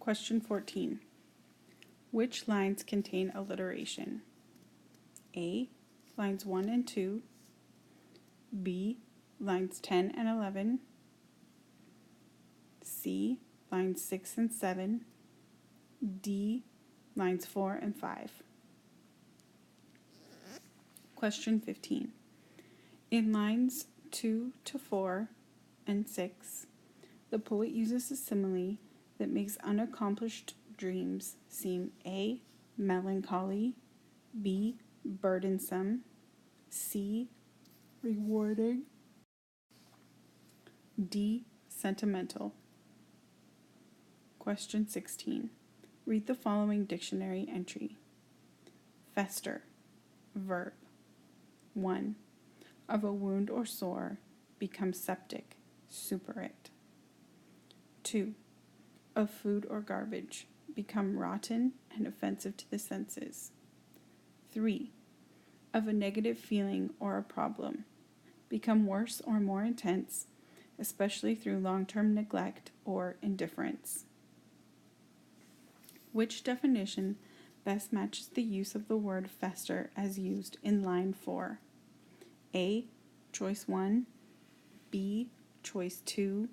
Question 14. Which lines contain alliteration? A. Lines 1 and 2. B. Lines 10 and 11. C. Lines 6 and 7. D. Lines 4 and 5. Question 15. In lines 2 to 4 and 6, the poet uses a simile that makes unaccomplished dreams seem A. melancholy, B. burdensome, C. rewarding, D. sentimental. Question 16. Read the following dictionary entry. Fester, verb. 1. Of a wound or sore, become septic, suppurate. 2. Of food or garbage, become rotten and offensive to the senses. 3. Of a negative feeling or a problem, become worse or more intense, especially through long-term neglect or indifference. Which definition best matches the use of the word fester as used in line 4? A. Choice 1, B. Choice 2,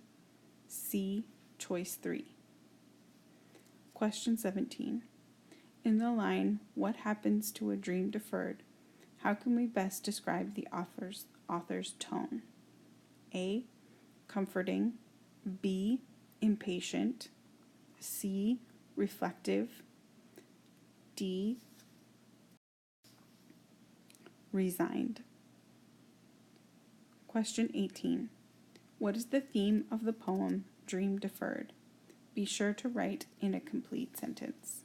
C. Choice 3. Question 17. In the line, what happens to a dream deferred, how can we best describe the author's tone? A. Comforting, B. Impatient, C. Reflective, D. Resigned. Question 18. What is the theme of the poem Dream Deferred? Be sure to write in a complete sentence.